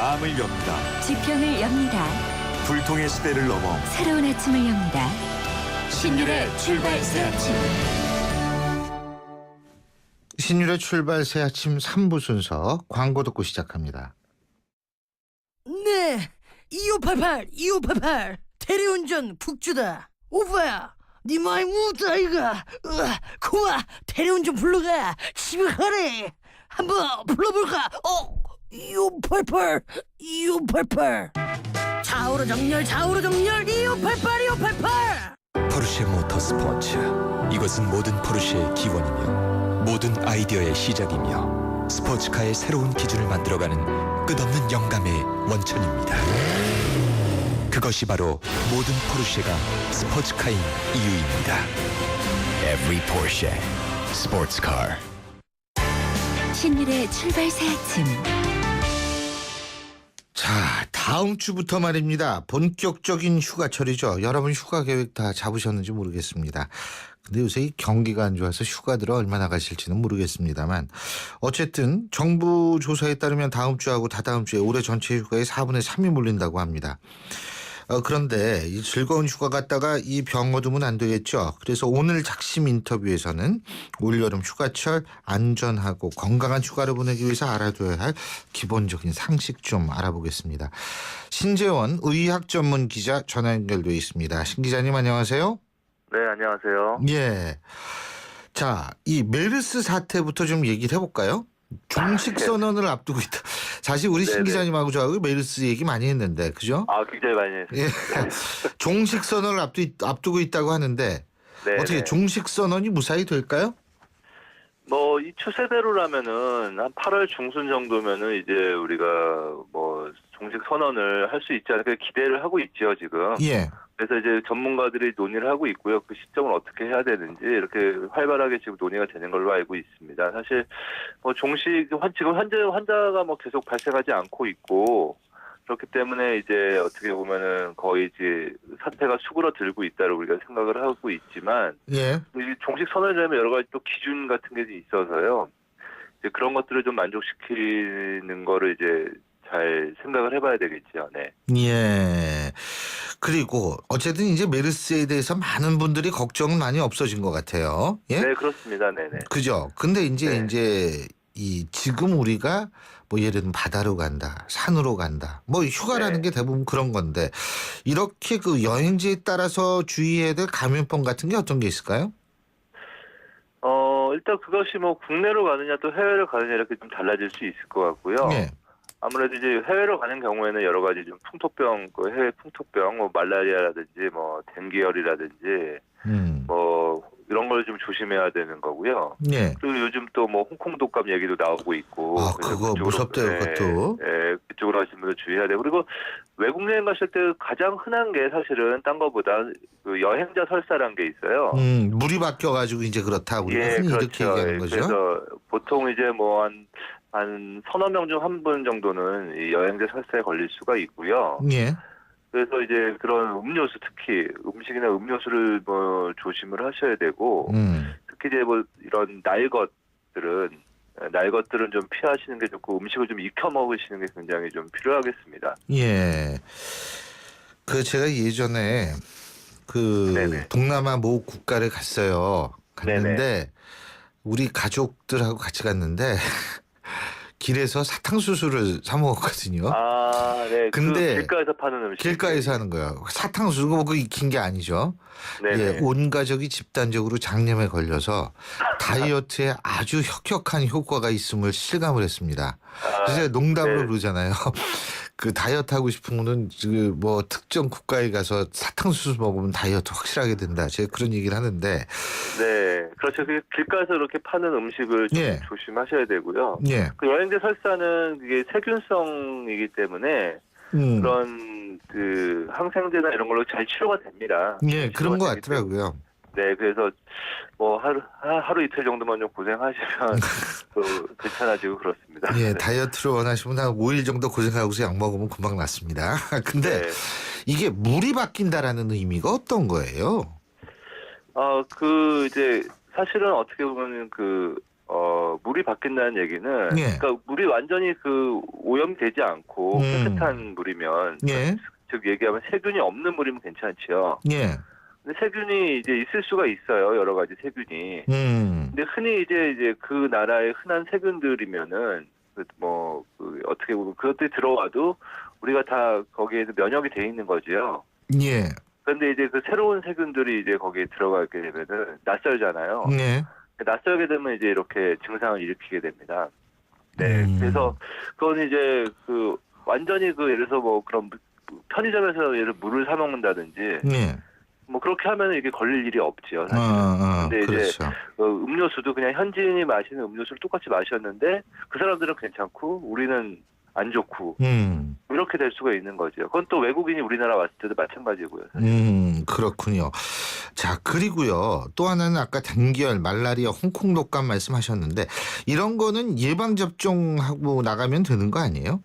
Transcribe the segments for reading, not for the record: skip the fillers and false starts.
마음을 엽니다. 지평을 엽니다. 불통의 시대를 넘어 새로운 아침을 엽니다. 신율의 출발 새 아침. 신율의 출발 새 아침 3부 순서 광고 듣고 시작합니다. 네, 2588 대리운전 국주다. 오빠야, 네 마이 무다 이가. 고마, 대리운전 불러가. 집에 가래. 한번 불러볼까? 2588 좌우로 정렬 2588. 포르쉐 모터스포츠. 이것은 모든 포르쉐의 기원이며 모든 아이디어의 시작이며 스포츠카의 새로운 기준을 만들어가는 끝없는 영감의 원천입니다. 그것이 바로 모든 포르쉐가 스포츠카인 이유입니다. Every Porsche Sports Car. 신율의 출발 새 아침. 자, 다음 주부터 말입니다. 본격적인 휴가철이죠. 여러분 휴가 계획 다 잡으셨는지 모르겠습니다. 근데 요새 이 경기가 안 좋아서 휴가들을 얼마나 가실지는 모르겠습니다만 어쨌든 정부 조사에 따르면 다음 주하고 다다음 주에 올해 전체 휴가의 4분의 3이 몰린다고 합니다. 그런데 이 즐거운 휴가 갔다가 이 병 얻으면 안 되겠죠. 그래서 오늘 작심 인터뷰에서는 올여름 휴가철 안전하고 건강한 휴가를 보내기 위해서 알아둬야 할 기본적인 상식 좀 알아보겠습니다. 신재원 의학 전문 기자 전화 연결돼 있습니다. 신 기자님 안녕하세요. 네, 안녕하세요. 예. 자, 이 메르스 사태부터 좀 얘기를 해볼까요? 종식 선언을 앞두고 있다. 사실 우리 신 기자님하고 저하고 메르스 얘기 많이 했는데, 그죠? 굉장히 많이 했어요. 예. 종식 선언을 앞두고 있다고 하는데 어떻게 종식 선언이 무사히 될까요? 뭐 이 추세대로라면은 한 8월 중순 정도면은 이제 우리가 뭐 종식 선언을 할 수 있지 않을까 기대를 하고 있죠, 지금. 예. 그래서 이제 전문가들이 논의를 하고 있고요. 그 시점을 어떻게 해야 되는지 이렇게 활발하게 지금 논의가 되는 걸로 알고 있습니다. 사실 뭐 지금 현재 환자가 뭐 계속 발생하지 않고 있고 그렇기 때문에 이제 어떻게 보면은 거의 이제 사태가 수그러들고 있다고 우리가 생각을 하고 있지만 예. 이 종식 선언이라면 여러 가지 또 기준 같은 게 있어서요. 이제 그런 것들을 좀 만족시키는 거를 이제 잘 생각을 해봐야 되겠죠. 네. 예. 그리고 어쨌든 이제 메르스에 대해서 많은 분들이 걱정은 많이 없어진 것 같아요. 예? 네, 그렇습니다. 네네. 그죠. 근데 이제 네. 지금 우리가 뭐 예를 들면 바다로 간다, 산으로 간다, 뭐 휴가라는 게 대부분 그런 건데 이렇게 그 여행지에 따라서 주의해야 될 감염병 같은 게 어떤 게 있을까요? 일단 그것이 뭐 국내로 가느냐 또 해외로 가느냐 이렇게 좀 달라질 수 있을 것 같고요. 예. 아무래도 이제 해외로 가는 경우에는 여러 가지 좀 풍토병, 해외 풍토병, 뭐 말라리아라든지 뭐 댕기열이라든지 뭐 이런 걸 좀 조심해야 되는 거고요. 예. 그리고 요즘 또 뭐 홍콩 독감 얘기도 나오고 있고. 그래서 그거 무섭대요, 그것도. 네, 그쪽으로 하시는 분들 주의해야 되고. 그리고 외국 여행 가실 때 가장 흔한 게 사실은 딴 거보다 그 여행자 설사란 게 있어요. 물이 바뀌어가지고 이제 그렇다. 우리가 흔히 그렇죠. 이렇게 얘기하는 거죠. 그래서 보통 이제 뭐 한 서너 명 중 한 분 정도는 이 여행자 설사에 걸릴 수가 있고요. 예. 그래서 이제 그런 음료수 특히 음식이나 음료수를 뭐 조심을 하셔야 되고 특히 이제 뭐 이런 날 것들은 좀 피하시는 게 좋고 음식을 좀 익혀 먹으시는 게 굉장히 좀 필요하겠습니다. 예. 제가 예전에 네네. 동남아 모 국가를 갔어요. 갔는데 네네. 우리 가족들하고 같이 갔는데 길에서 사탕수수를 사 먹었거든요. 네. 근데 그 길가에서 파는 음식. 길가에서 하는 거예요. 사탕수수가 뭐 그 익힌 게 아니죠. 네네. 예, 온 가족이 집단적으로 장염에 걸려서 다이어트에 아주 혁혁한 효과가 있음을 실감을 했습니다. 그래서 농담으로 그러잖아요. 그 다이어트 하고 싶은 거는 뭐 특정 국가에 가서 사탕수수 먹으면 다이어트 확실하게 된다. 제가 그런 얘기를 하는데. 네, 그렇죠. 그 길가에서 이렇게 파는 음식을 좀 조심하셔야 되고요. 예. 그 여행자 설사는 이게 세균성이기 때문에 그런 그 항생제나 이런 걸로 잘 치료가 됩니다. 예, 그런 것 같더라고요. 네, 그래서 뭐 하루 이틀 정도만 좀 고생하시면 또 괜찮아지고 그렇습니다. 예, 다이어트를 원하시면 한 5일 정도 고생하고서 약 먹으면 금방 낫습니다. 근데 이게 물이 바뀐다라는 의미가 어떤 거예요? 이제 사실은 어떻게 보면 물이 바뀐다는 얘기는 예. 그러니까 물이 완전히 그 오염되지 않고 깨끗한 물이면 예. 즉 얘기하면 세균이 없는 물이면 괜찮지요. 예. 근데 세균이 이제 있을 수가 있어요. 여러 가지 세균이. 근데 흔히 이제 그 나라의 흔한 세균들이면은 어떻게 보면 그것들이 들어와도 우리가 다 거기에서 면역이 돼 있는 거지요. 예. 그런데 이제 그 새로운 세균들이 이제 거기에 들어가게 되면은 낯설잖아요. 예. 낯설게 되면 이제 이렇게 증상을 일으키게 됩니다. 네. 그래서 그건 이제 그 완전히 그 예를 들어서 뭐 그런 편의점에서 예를 물을 사 먹는다든지 예. 뭐 그렇게 하면 이게 걸릴 일이 없지요. 사실. 근데 이제 그렇죠. 음료수도 그냥 현지인이 마시는 음료수를 똑같이 마셨는데 그 사람들은 괜찮고 우리는 안 좋고 이렇게 될 수가 있는 거죠. 그건 또 외국인이 우리나라 왔을 때도 마찬가지고요. 그렇군요. 자, 그리고요. 또 하나는 아까 단기열, 말라리아, 홍콩 독감 말씀하셨는데 이런 거는 예방 접종하고 나가면 되는 거 아니에요?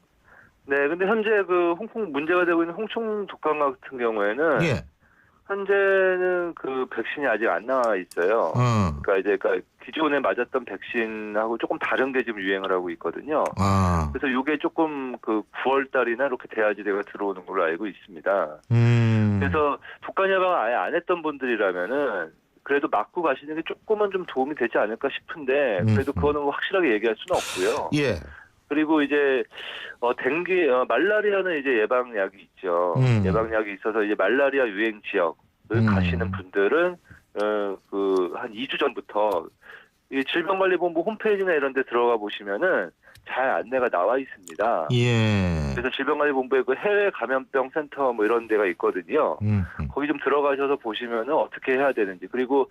네, 근데 현재 그 홍콩 문제가 되고 있는 홍콩 독감 같은 경우에는 예. 현재는 그 백신이 아직 안 나와 있어요. 그러니까 기존에 맞았던 백신하고 조금 다른 게 지금 유행을 하고 있거든요. 그래서 이게 조금 그 9월 달이나 이렇게 돼야지대가 들어오는 걸로 알고 있습니다. 그래서 독감 예방을 아예 안 했던 분들이라면은 그래도 맞고 가시는 게 조금은 좀 도움이 되지 않을까 싶은데 그래도 그거는 확실하게 얘기할 수는 없고요. 예. 그리고 이제 말라리아는 이제 예방약이 있죠. 예방약이 있어서 이제 말라리아 유행 지역을 가시는 분들은 그 한 2주 전부터 이 질병관리본부 홈페이지나 이런 데 들어가 보시면은 잘 안내가 나와 있습니다. 예. 그래서 질병관리본부에 그 해외 감염병 센터 뭐 이런 데가 있거든요. 거기 좀 들어가셔서 보시면은 어떻게 해야 되는지 그리고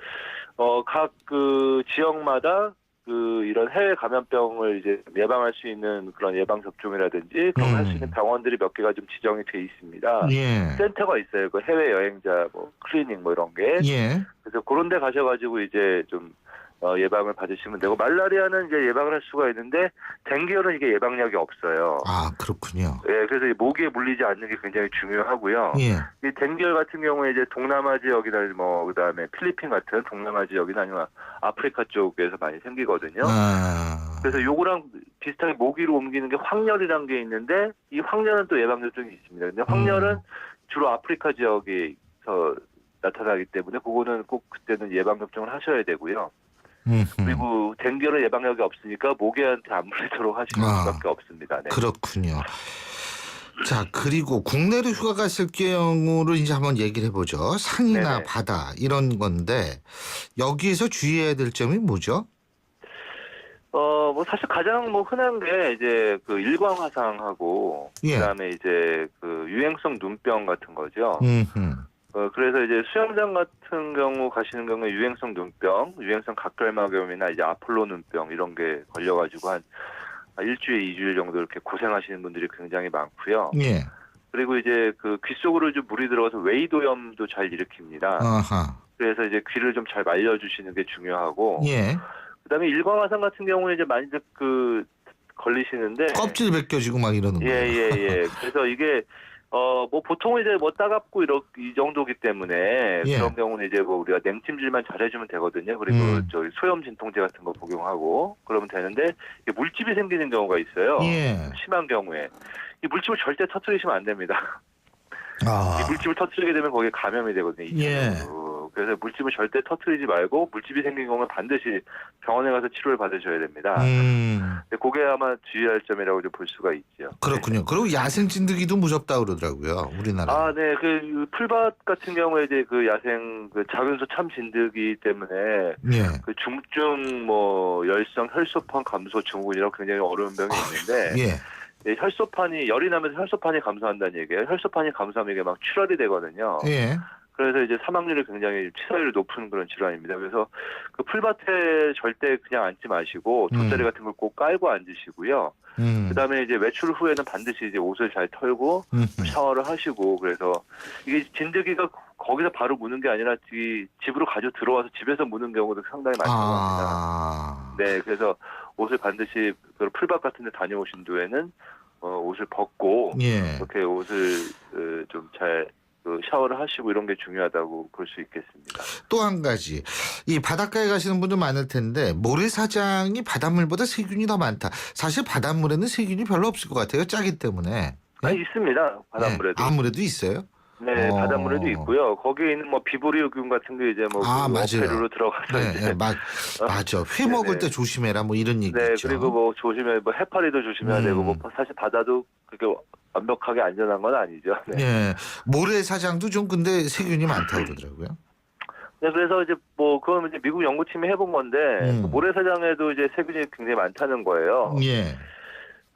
각 그 지역마다 그 이런 해외 감염병을 이제 예방할 수 있는 그런 예방 접종이라든지 그런 할 수 있는 병원들이 몇 개가 좀 지정이 돼 있습니다. 예. 센터가 있어요. 그 해외 여행자 뭐 클리닉 뭐 이런 게. 예. 그래서 그런 데 가셔가지고 이제 좀 예방을 받으시면 되고 말라리아는 이제 예방을 할 수가 있는데 댕기열은 이게 예방약이 없어요. 아, 그렇군요. 예, 그래서 이 모기에 물리지 않는 게 굉장히 중요하고요. 예. 이 댕기열 같은 경우에 이제 동남아 지역이나 뭐 그다음에 필리핀 같은 동남아 지역이나 아니면 아프리카 쪽에서 많이 생기거든요. 그래서 요거랑 비슷하게 모기로 옮기는 게 황열이라는 게 있는데 이 황열은 또 예방 접종이 있습니다. 근데 황열은 주로 아프리카 지역에서 나타나기 때문에 그거는 꼭 그때는 예방 접종을 하셔야 되고요. 그리고 댕기열은 예방약이 없으니까 모기한테 안 물리도록 하시는 수밖에 없습니다. 네. 그렇군요. 자, 그리고 국내로 휴가 갔을 경우를 이제 한번 얘기를 해보죠. 산이나 네네. 바다 이런 건데 여기에서 주의해야 될 점이 뭐죠? 뭐 사실 가장 뭐 흔한 게 이제 그 일광화상하고 예. 그다음에 이제 그 유행성 눈병 같은 거죠. 음흠. 그래서 이제 수영장 같은 경우 가시는 경우에 유행성 눈병, 유행성 각별막염이나 이제 아폴로 눈병 이런 게 걸려가지고 한 일주일, 2주일 정도 이렇게 고생하시는 분들이 굉장히 많고요. 예. 그리고 이제 그 귀 속으로 좀 물이 들어가서 웨이도염도 잘 일으킵니다. 아하. 그래서 이제 귀를 좀 잘 말려주시는 게 중요하고. 예. 그다음에 일광화상 같은 경우는 이제 많이들 그 걸리시는데. 껍질 벗겨지고 막 이러는 거예요. 예. 그래서 이게 뭐 보통 이제 뭐 따갑고 이 정도기 때문에 예. 그런 경우는 이제 뭐 우리가 냉찜질만 잘해주면 되거든요. 그리고 저희 소염 진통제 같은 거 복용하고 그러면 되는데 이게 물집이 생기는 경우가 있어요. 예. 심한 경우에 이 물집을 절대 터뜨리시면 안 됩니다. 아. 이 물집을 터뜨리게 되면 거기에 감염이 되거든요. 예. 그래서 물집을 절대 터뜨리지 말고 물집이 생긴 경우는 반드시 병원에 가서 치료를 받으셔야 됩니다. 근데 그게 아마 주의할 점이라고 좀 볼 수가 있죠. 그렇군요. 네. 그리고 야생 찐득이도 무섭다 그러더라고요. 우리나라. 네. 그 풀밭 같은 경우에 이제 그 야생 그 작은 소 참 진드기 때문에 예. 그 중증 뭐 열성 혈소판 감소 증후군이라고 굉장히 어려운 병이 있는데 예. 네, 혈소판이 열이 나면서 혈소판이 감소한다는 얘기예요. 혈소판이 감소하면 이게 막 출혈이 되거든요. 예. 그래서 이제 사망률이 굉장히 치사율이 높은 그런 질환입니다. 그래서 그 풀밭에 절대 그냥 앉지 마시고 돗자리 같은 걸 꼭 깔고 앉으시고요. 그다음에 이제 외출 후에는 반드시 이제 옷을 잘 털고 샤워를 하시고 그래서 이게 진드기가 거기서 바로 무는 게 아니라 집으로 가지고 들어와서 집에서 무는 경우도 상당히 많다고 합니다. 네, 그래서 옷을 반드시 풀밭 같은 데 다녀오신 뒤에는 옷을 벗고 예. 이렇게 옷을 좀 잘 그 샤워를 하시고 이런 게 중요하다고 볼 수 있겠습니다. 또 한 가지, 이 바닷가에 가시는 분들 많을 텐데 모래사장이 바닷물보다 세균이 더 많다. 사실 바닷물에는 세균이 별로 없을 것 같아요. 짜기 때문에. 있습니다. 바닷물에도. 네. 아무래도 있어요? 네, 바닷물에도 있고요. 거기에 있는 뭐 비브리오균 같은 게 이제 뭐 맞아요. 어패류로 들어가서 네, 이제 맞아. 회 먹을 때 조심해라 뭐 이런 얘기 네, 있죠. 그리고 뭐 조심해, 뭐 해파리도 조심해야 되고, 뭐 사실 바다도 그렇게 완벽하게 안전한 건 아니죠. 네. 예, 모래사장도 좀 근데 세균이 많다고 그러더라고요. 네, 그래서 이제 뭐 그건 이제 미국 연구팀이 해본 건데 그 모래사장에도 이제 세균이 굉장히 많다는 거예요. 예.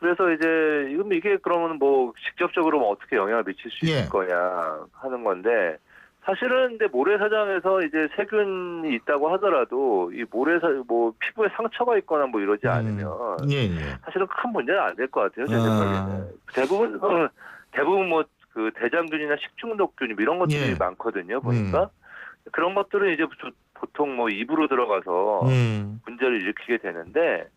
그래서 이제 이게 그러면 뭐 직접적으로 뭐 어떻게 영향을 미칠 수 있을 예. 거냐 하는 건데 사실은 근데 모래사장에서 이제 세균이 있다고 하더라도 이 뭐 피부에 상처가 있거나 뭐 이러지 않으면 예. 사실은 큰 문제는 안 될 것 같아요. 제 생각에는. 대부분 뭐 그 대장균이나 식중독균 이런 것들이 예. 많거든요. 보니까 그런 것들은 이제 보통 뭐 입으로 들어가서 문제를 일으키게 되는데.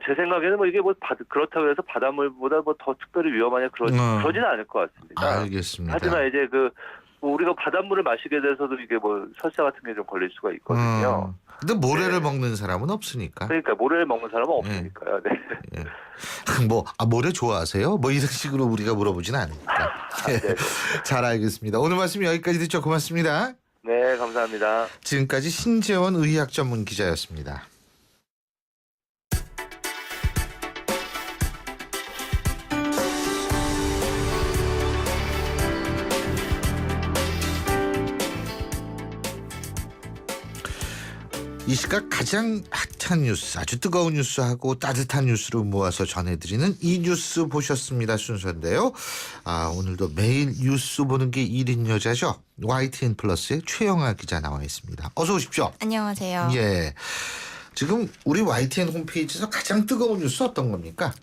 제 생각에는 뭐 이게 뭐 그렇다고 해서 바닷물보다 뭐 더 특별히 위험하냐 그러지는 않을 것 같습니다. 알겠습니다. 하지만 이제 뭐 우리가 바닷물을 마시게 돼서도 이게 뭐 설사 같은 게 좀 걸릴 수가 있거든요. 근데 모래를 네. 먹는 사람은 없으니까. 그러니까 모래를 먹는 사람은 없으니까요. 네. 예. 모래 좋아하세요? 뭐 이런 식으로 우리가 물어보진 않으니까. 네. 잘 알겠습니다. 오늘 말씀 여기까지 듣죠. 고맙습니다. 네, 감사합니다. 지금까지 신재원 의학 전문 기자였습니다. 이 시각 가장 핫한 뉴스, 아주 뜨거운 뉴스하고 따뜻한 뉴스를 모아서 전해드리는 이 뉴스 보셨습니다 순서인데요. 오늘도 매일 뉴스 보는 게 일인 여자죠. YTN 플러스의 최영아 기자 나와 있습니다. 어서 오십시오. 안녕하세요. 예. 지금 우리 YTN 홈페이지에서 가장 뜨거운 뉴스 어떤 겁니까?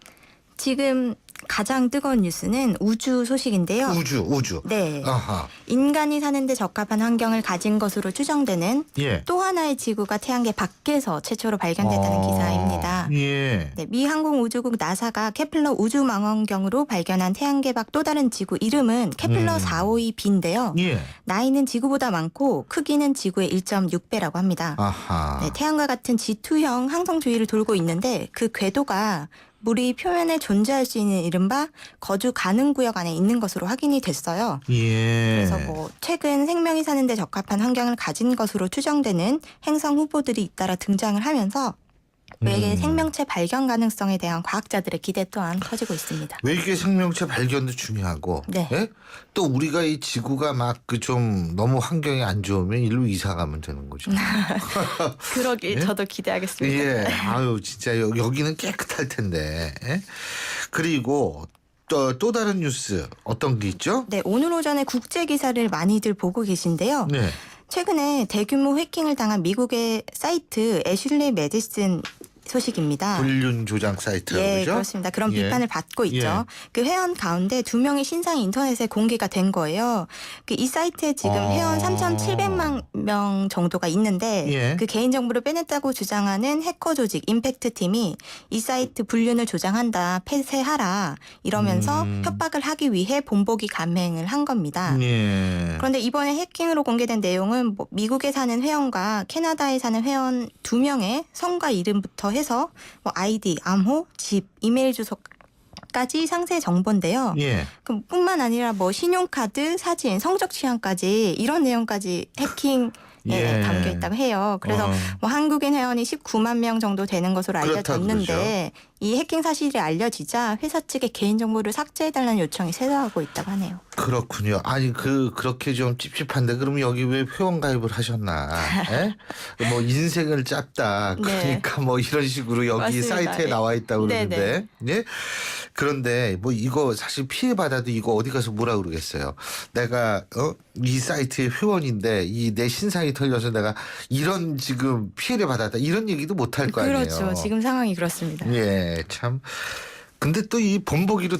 지금 가장 뜨거운 뉴스는 우주 소식인데요. 우주. 네. 아하. 인간이 사는데 적합한 환경을 가진 것으로 추정되는 예. 또 하나의 지구가 태양계 밖에서 최초로 발견됐다는 기사입니다. 예. 네, 미 항공우주국 나사가 케플러 우주망원경으로 발견한 태양계 밖 또 다른 지구 이름은 케플러 452b인데요. 예. 나이는 지구보다 많고 크기는 지구의 1.6배라고 합니다. 아하. 네, 태양과 같은 G2형 항성 주위를 돌고 있는데 그 궤도가 물이 표면에 존재할 수 있는 이른바 거주 가능 구역 안에 있는 것으로 확인이 됐어요. 예. 그래서 뭐 최근 생명이 사는데 적합한 환경을 가진 것으로 추정되는 행성 후보들이 잇따라 등장을 하면서 외계 생명체 발견 가능성에 대한 과학자들의 기대 또한 커지고 있습니다. 외계 생명체 발견도 중요하고, 네. 예? 또 우리가 이 지구가 막 그 좀 너무 환경이 안 좋으면 일로 이사 가면 되는 거죠. 그러길 예? 저도 기대하겠습니다. 예, 아유 진짜 여기는 깨끗할 텐데. 예? 그리고 또 다른 뉴스 어떤 게 있죠? 네, 오늘 오전에 국제 기사를 많이들 보고 계신데요. 네. 최근에 대규모 해킹을 당한 미국의 사이트 애슐리 메디슨 소식입니다. 불륜 조장 사이트 예, 그죠? 그렇습니다. 그런 예. 비판을 받고 있죠. 예. 그 회원 가운데 2명의 신상이 인터넷에 공개가 된 거예요. 이 사이트에 지금 회원 3,700만 명 정도가 있는데 예. 그 개인정보를 빼냈다고 주장하는 해커 조직 임팩트 팀이 이 사이트 불륜을 조장한다, 폐쇄하라 이러면서 협박을 하기 위해 본보기 감행을 한 겁니다. 예. 그런데 이번에 해킹으로 공개된 내용은 뭐 미국에 사는 회원과 캐나다에 사는 회원 2명의 성과 이름부터 해서 뭐 아이디, 암호, 집, 이메일 주소까지 상세 정보인데요. 예. 뿐만 아니라 뭐 신용카드, 사진, 성적 취향까지 이런 내용까지 해킹 예. 담겨 있다고 해요. 그래서 뭐 한국인 회원이 19만 명 정도 되는 것으로 그렇다고 알려졌는데 이 해킹 사실이 알려지자 회사 측에 개인정보를 삭제해달라는 요청이 쇄도하고 있다고 하네요. 그렇군요. 아니 그렇게 좀 찝찝한데 그러면 여기 왜 회원 가입을 하셨나? 예? 뭐 인생을 짰다. 그러니까 뭐 이런 식으로 여기 맞습니다. 사이트에 예. 나와 있다고 그러는데. 네네. 예? 그런데 뭐 이거 사실 피해 받아도 이거 어디 가서 뭐라 그러겠어요. 내가 이 사이트의 회원인데 이 내 신상이 털려서 내가 이런 지금 피해를 받았다. 이런 얘기도 못 할 거 아니에요. 그렇죠. 지금 상황이 그렇습니다. 예, 참. 근데 또 이 본보기로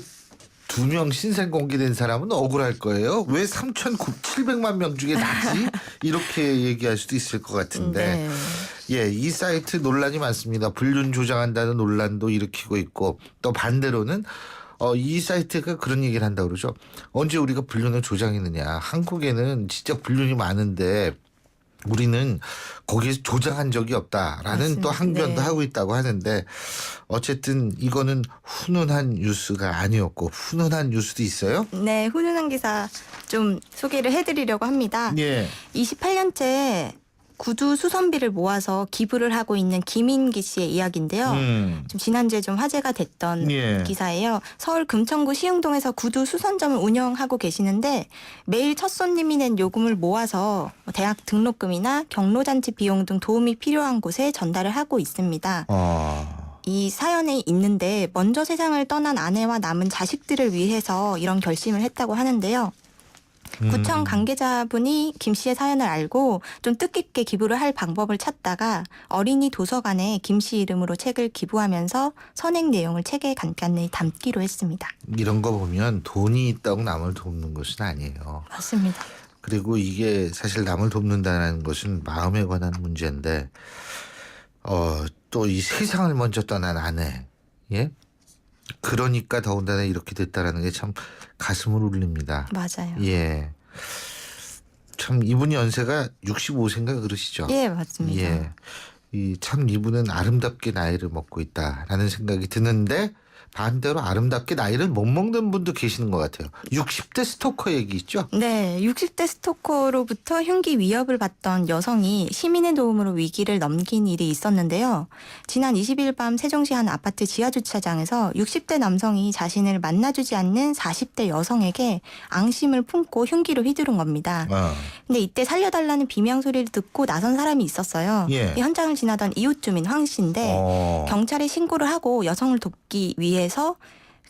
2명 신상 공개된 사람은 억울할 거예요. 왜 3,700만 명 중에 나지? 이렇게 얘기할 수도 있을 것 같은데. 네. 예, 이 사이트 논란이 많습니다. 불륜 조장한다는 논란도 일으키고 있고 또 반대로는 이 사이트가 그런 얘기를 한다고 그러죠. 언제 우리가 불륜을 조장했느냐. 한국에는 진짜 불륜이 많은데 우리는 거기에서 조장한 적이 없다라는 맞습니다. 또 항변도 네. 하고 있다고 하는데 어쨌든 이거는 훈훈한 뉴스가 아니었고 훈훈한 뉴스도 있어요? 네, 훈훈한 기사 좀 소개를 해드리려고 합니다. 예. 28년째 구두 수선비를 모아서 기부를 하고 있는 김인기 씨의 이야기인데요. 좀 지난주에 좀 화제가 됐던 예. 기사예요. 서울 금천구 시흥동에서 구두 수선점을 운영하고 계시는데 매일 첫 손님이 낸 요금을 모아서 대학 등록금이나 경로잔치 비용 등 도움이 필요한 곳에 전달을 하고 있습니다. 이 사연에 있는데 먼저 세상을 떠난 아내와 남은 자식들을 위해서 이런 결심을 했다고 하는데요. 구청 관계자분이 김 씨의 사연을 알고 좀 뜻깊게 기부를 할 방법을 찾다가 어린이 도서관에 김 씨 이름으로 책을 기부하면서 선행 내용을 책에 간단히 담기로 했습니다. 이런 거 보면 돈이 있다고 남을 돕는 것은 아니에요. 맞습니다. 그리고 이게 사실 남을 돕는다는 것은 마음에 관한 문제인데 또 이 세상을 먼저 떠난 아내, 예? 그러니까 더군다나 이렇게 됐다라는 게 참 가슴을 울립니다. 맞아요. 예. 참 이분이 연세가 65세인가 그러시죠? 예, 맞습니다. 예. 참 이분은 아름답게 나이를 먹고 있다라는 생각이 드는데 반대로 아름답게 나이를 못 먹는 분도 계시는 것 같아요. 60대 스토커 얘기 있죠? 네, 60대 스토커로부터 흉기 위협을 받던 여성이 시민의 도움으로 위기를 넘긴 일이 있었는데요. 지난 20일 밤 세종시 한 아파트 지하주차장에서 60대 남성이 자신을 만나주지 않는 40대 여성에게 앙심을 품고 흉기를 휘두른 겁니다. 근데 이때 살려달라는 비명 소리를 듣고 나선 사람이 있었어요. 예. 이 현장을 지나던 이웃 주민 황 씨인데 경찰에 신고를 하고 여성을 돕기 위해서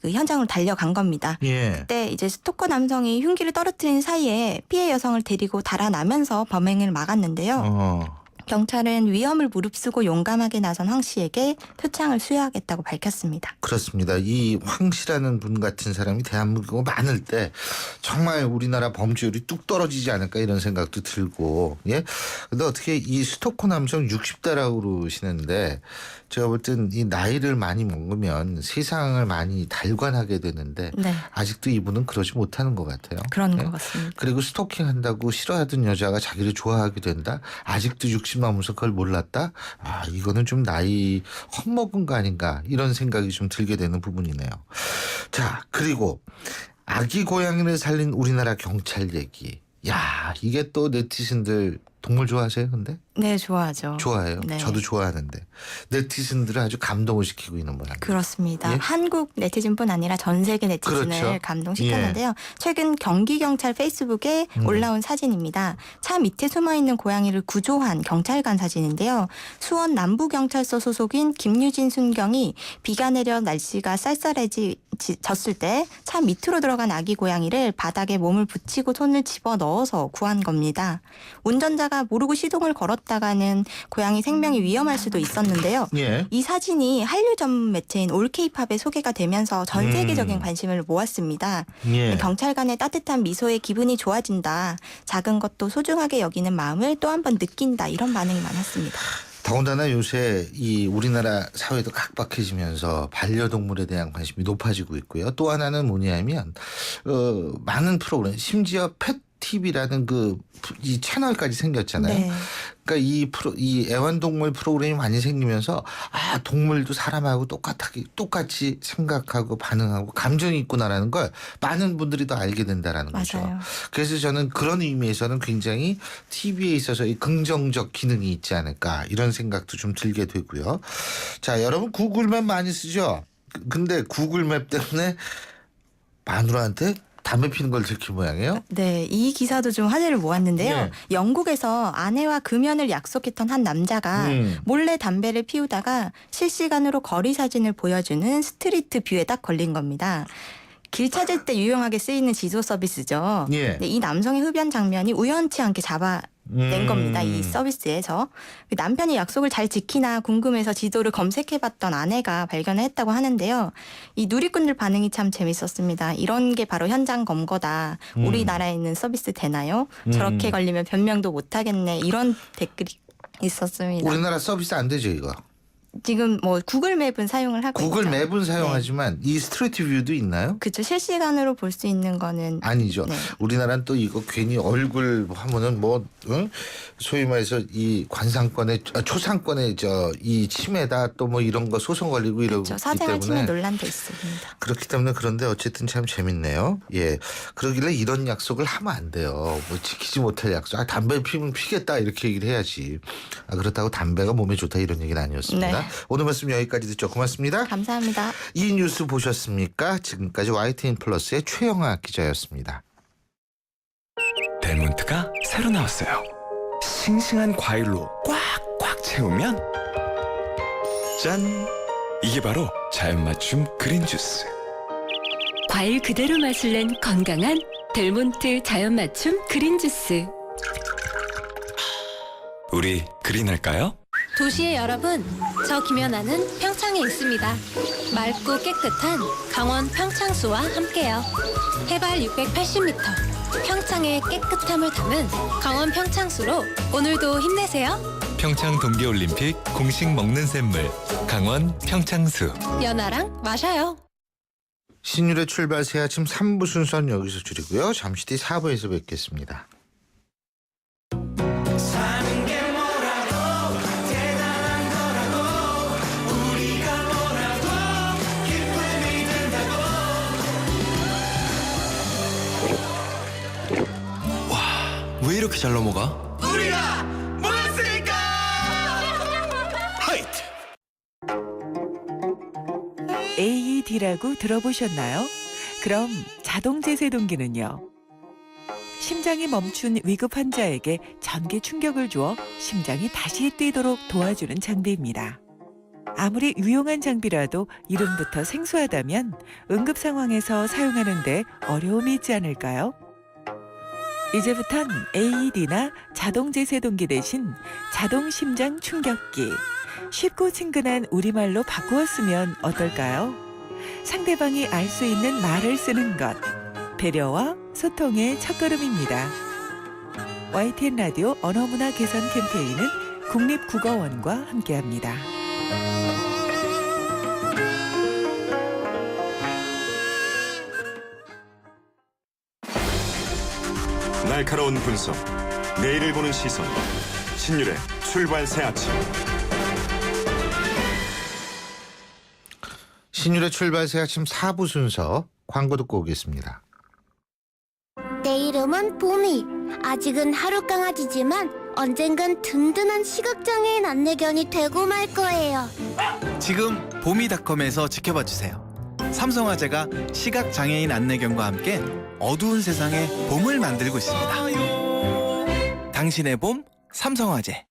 그 현장으로 달려간 겁니다. 예. 그때 이제 스토커 남성이 흉기를 떨어뜨린 사이에 피해 여성을 데리고 달아나면서 범행을 막았는데요. 경찰은 위험을 무릅쓰고 용감하게 나선 황 씨에게 표창을 수여하겠다고 밝혔습니다. 그렇습니다. 이 황 씨라는 분 같은 사람이 대한민국에 많을 때 정말 우리나라 범죄율이 뚝 떨어지지 않을까 이런 생각도 들고, 예. 근데 어떻게 이 스토커 남성 60대라고 그러시는데 제가 볼 땐 이 나이를 많이 먹으면 세상을 많이 달관하게 되는데 네, 아직도 이분은 그러지 못하는 것 같아요. 그런 예? 것 같습니다. 그리고 스토킹 한다고 싫어하던 여자가 자기를 좋아하게 된다? 아직도 60 넘어서 그걸 몰랐다? 이거는 좀 나이 헛먹은 거 아닌가 이런 생각이 좀 들게 되는 부분이네요. 자, 그리고 아기 고양이를 살린 우리나라 경찰 얘기. 야, 이게 또 네티즌들 동물 좋아하세요, 근데? 네, 좋아하죠. 좋아해요. 네. 저도 좋아하는데. 네티즌들을 아주 감동을 시키고 있는 모양이에요. 그렇습니다. 예? 한국 네티즌뿐 아니라 전 세계 네티즌을 그렇죠. 감동시켰는데요. 최근 경기경찰 페이스북에 올라온 사진입니다. 차 밑에 숨어있는 고양이를 구조한 경찰관 사진인데요. 수원 남부경찰서 소속인 김유진 순경이 비가 내려 날씨가 쌀쌀해졌을 때 차 밑으로 들어간 아기 고양이를 바닥에 몸을 붙이고 손을 집어넣어서 구한 겁니다. 운전자가 모르고 시동을 걸었다가는 고양이 생명이 위험할 수도 있었는데요. 예. 이 사진이 한류 전문 매체인 올케이팝에 소개가 되면서 전 세계적인 관심을 모았습니다. 예. 경찰관의 따뜻한 미소에 기분이 좋아진다. 작은 것도 소중하게 여기는 마음을 또 한 번 느낀다. 이런 반응이 많았습니다. 더군다나 요새 이 우리나라 사회도 각박해지면서 반려동물에 대한 관심이 높아지고 있고요. 또 하나는 뭐냐면 많은 프로그램, 심지어 펫TV라는 이 채널까지 생겼잖아요. 네. 그러니까 이 애완동물 프로그램이 많이 생기면서 동물도 사람하고 똑같이 생각하고 반응하고 감정이 있구나라는 걸 많은 분들이 더 알게 된다라는 거죠. 맞아요. 그래서 저는 그런 의미에서는 굉장히 TV에 있어서 이 긍정적 기능이 있지 않을까 이런 생각도 좀 들게 되고요. 자, 여러분 구글맵 많이 쓰죠? 근데 구글맵 때문에 마누라한테 담배 피는 걸 들킨 모양이에요? 네, 이 기사도 좀 화제를 모았는데요. 네. 영국에서 아내와 금연을 약속했던 한 남자가 몰래 담배를 피우다가 실시간으로 거리 사진을 보여주는 스트리트 뷰에 딱 걸린 겁니다. 길 찾을 때 유용하게 쓰이는 지도 서비스죠. 예. 네, 이 남성의 흡연 장면이 우연치 않게 잡아낸 겁니다. 이 서비스에서. 남편이 약속을 잘 지키나 궁금해서 지도를 검색해봤던 아내가 발견을 했다고 하는데요. 이 누리꾼들 반응이 참 재밌었습니다. 이런 게 바로 현장 검거다. 우리나라에 있는 서비스 되나요? 저렇게 걸리면 변명도 못하겠네. 이런 댓글이 있었습니다. 우리나라 서비스 안 되죠 이거? 지금 뭐 구글 맵은 사용을 하고 구글 있죠. 맵은 사용하지만 이 스트리트 뷰도 있나요? 그렇죠. 실시간으로 볼 수 있는 거는 아니죠. 네. 우리나라는 또 이거 괜히 얼굴 하면은 뭐 응? 소위 말해서 이 관상권의 초상권의 이 침해다 또 뭐 이런 거 소송 걸리고 이러기 그렇죠. 사생활 침해 때문에 논란도 있습니다. 그렇기 때문에 그런데 어쨌든 참 재밌네요. 예, 그러길래 이런 약속을 하면 안 돼요. 뭐 지키지 못할 약속. 담배 피면 피겠다 이렇게 얘기를 해야지. 그렇다고 담배가 몸에 좋다 이런 얘기는 아니었습니다. 네. 오늘 말씀 여기까지 듣죠. 고맙습니다. 감사합니다. 이 뉴스 보셨습니까? 지금까지 YTN 플러스의 최영아 기자였습니다. 델몬트가 새로 나왔어요. 싱싱한 과일로 꽉꽉 채우면 짠! 이게 바로 자연 맞춤 그린 주스. 과일 그대로 맛을 낸 건강한 델몬트 자연 맞춤 그린 주스. 우리 그린할까요? 도시의 여러분, 저 김연아는 평창에 있습니다. 맑고 깨끗한 강원 평창수와 함께요. 해발 680m, 평창의 깨끗함을 담은 강원 평창수로 오늘도 힘내세요. 평창 동계올림픽 공식 먹는 샘물 강원 평창수. 연아랑 마셔요. 신율의 출발 새 아침 3부 순서는 여기서 줄이고요. 잠시 뒤 4부에서 뵙겠습니다. 왜 이렇게 잘 넘어가? AED라고 들어보셨나요? 그럼 자동 제세동기는요? 심장이 멈춘 위급 환자에게 전기 충격을 주어 심장이 다시 뛰도록 도와주는 장비입니다. 아무리 유용한 장비라도 이름부터 생소하다면 응급 상황에서 사용하는데 어려움이 있지 않을까요? 이제부턴 AED나 자동 제세동기 대신 자동 심장 충격기, 쉽고 친근한 우리말로 바꾸어 쓰면 어떨까요? 상대방이 알 수 있는 말을 쓰는 것, 배려와 소통의 첫걸음입니다. YTN 라디오 언어문화 개선 캠페인은 국립국어원과 함께합니다. 날카로운 분석, 내일을 보는 시선, 신율의 출발 새 아침. 신율의 출발 새 아침 4부 순서 광고 듣고 오겠습니다. 내 이름은 보미. 아직은 하루 강아지지만 언젠간 든든한 시각장애인 안내견이 되고 말 거예요. 지금 보미닷컴에서 지켜봐 주세요. 삼성화재가 시각장애인 안내견과 함께 어두운 세상에 봄을 만들고 있습니다. 당신의 봄, 삼성화재.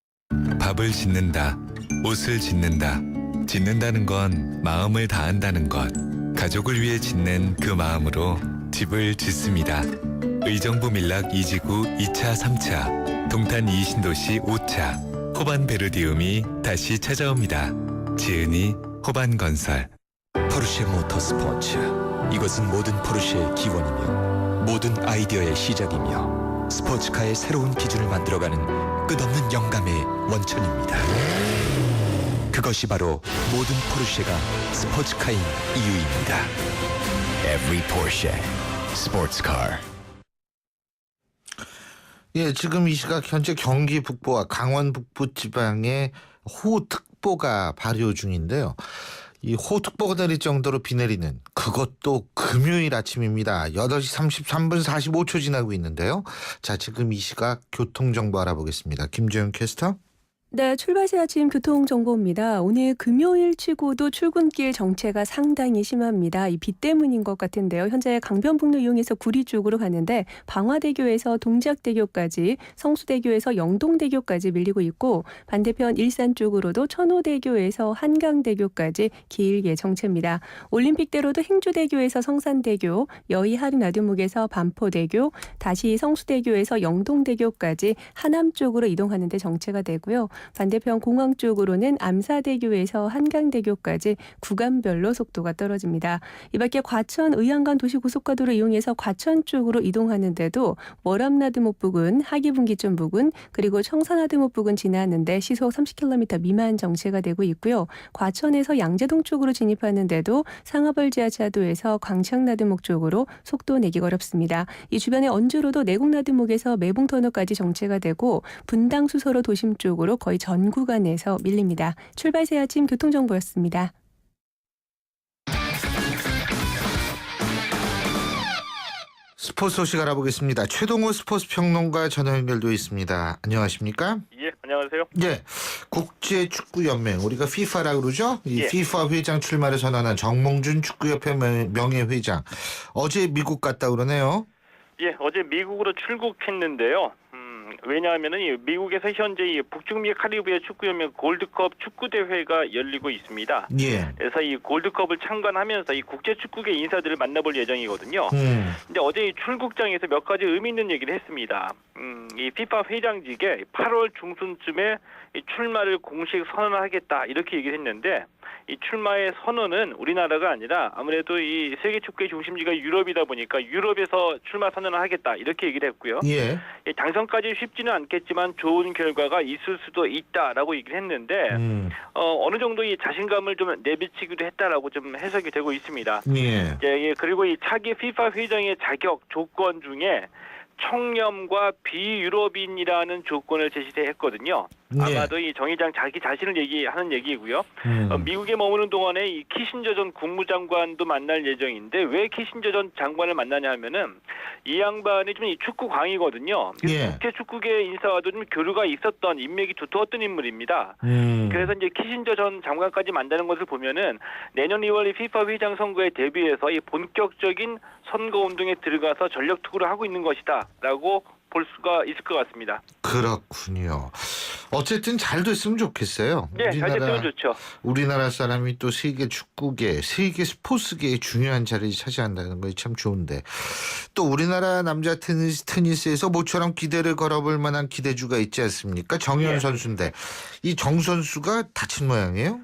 밥을 짓는다, 옷을 짓는다. 짓는다는 건 마음을 다한다는 것. 가족을 위해 짓는 그 마음으로 집을 짓습니다. 의정부 밀락 2지구 2차, 3차, 동탄 2신도시 5차, 호반 베르디움이 다시 찾아옵니다. 지은이 호반건설. 포르쉐 모터스포츠. 이것은 모든 포르쉐의 기원이며 모든 아이디어의 시작이며 스포츠카의 새로운 기준을 만들어가는 끝없는 영감의 원천입니다. 그것이 바로 모든 포르쉐가 스포츠카인 이유입니다. Every Porsche Sports Car. 예, 지금 이 시각 현재 경기 북부와 강원 북부 지방에 호우특보가 발효 중인데요. 이 호우특보가 내릴 정도로 비 내리는 그것도 금요일 아침입니다. 8시 33분 45초 지나고 있는데요. 자, 지금 이 시각 교통정보 알아보겠습니다. 김재현 캐스터. 네, 출발시 아침 교통정보입니다. 오늘 금요일 치고도 출근길 정체가 상당히 심합니다. 이 비 때문인 것 같은데요. 현재 강변북로 이용해서 구리 쪽으로 가는데 방화대교에서 동작대교까지, 성수대교에서 영동대교까지 밀리고 있고 반대편 일산 쪽으로도 천호대교에서 한강대교까지 길게 정체입니다. 올림픽대로도 행주대교에서 성산대교, 여의 한림나들목에서 반포대교, 다시 성수대교에서 영동대교까지 하남 쪽으로 이동하는 데 정체가 되고요. 반대편 공항 쪽으로는 암사대교에서 한강대교까지 구간별로 속도가 떨어집니다. 이 밖에 과천 의왕간 도시고속과도를 이용해서 과천 쪽으로 이동하는데도 월암나들목 부근, 하기분기점 부근, 그리고 청산나들목 부근 지나는데 시속 30km 미만 정체가 되고 있고요. 과천에서 양재동 쪽으로 진입하는데도 상하벌 지하차도에서 광창나들목 쪽으로 속도 내기가 어렵습니다. 이 주변의 언주로도 내곡나들목에서 매봉터널까지 정체가 되고 분당 수서로 도심 쪽으로 거의 전 구간에서 밀립니다. 출발새 아침 교통정보였습니다. 스포츠 소식 알아보겠습니다. 최동호 스포츠 평론가 전화 연결돼 있습니다. 안녕하십니까? 예, 안녕하세요. 예, 국제축구연맹 우리가 FIFA라고 그러죠? 이 예. FIFA 회장 출마를 선언한 정몽준 축구협회 명예회장 어제 미국 갔다 그러네요. 예, 어제 미국으로 출국했는데요. 왜냐하면은 이 미국에서 현재 이 북중미 카리브해 축구연맹 골드컵 축구 대회가 열리고 있습니다. 예. 그래서 이 골드컵을 참관하면서 이 국제 축구계 인사들을 만나볼 예정이거든요. 근데 어제 이 출국장에서 몇 가지 의미 있는 얘기를 했습니다. 이 FIFA 회장직에 8월 중순쯤에 이 출마를 공식 선언하겠다 이렇게 얘기를 했는데 이 출마의 선언은 우리나라가 아니라 아무래도 이 세계 축구의 중심지가 유럽이다 보니까 유럽에서 출마 선언을 하겠다 이렇게 얘기를 했고요. 예. 이 당선까지 쉽지는 않겠지만 좋은 결과가 있을 수도 있다라고 얘기를 했는데 어느 정도 이 자신감을 좀 내비치기도 했다라고 좀 해석이 되고 있습니다. 예. 예, 그리고 이 차기 FIFA 회장의 자격 조건 중에 청렴과 비유럽인이라는 조건을 제시했거든요. 아마도 이 정 회장 자기 자신을 얘기하는 얘기고요. 미국에 머무는 동안에 이 키신저 전 국무장관도 만날 예정인데 왜 키신저 전 장관을 만나냐 하면은 이 양반이 좀 이 축구 광이거든요. 예. 국제 축구계 인사와도 좀 교류가 있었던 인맥이 두터웠던 인물입니다. 그래서 이제 키신저 전 장관까지 만나는 것을 보면은 내년 2월 이 FIFA 회장 선거에 대비해서 이 본격적인 선거 운동에 들어가서 전력 투구를 하고 있는 것이다라고 볼 수가 있을 것 같습니다. 그렇군요. 어쨌든 잘 됐으면 좋겠어요. 네, 잘 됐으면 좋죠. 우리나라 사람이 또 세계 축구계, 세계 스포츠계의 중요한 자리를 차지한다는 거 참 좋은데 또 우리나라 남자 테니스에서 모처럼 기대를 걸어볼 만한 기대주가 있지 않습니까? 정현 선수인데 이 정 선수가 다친 모양이에요?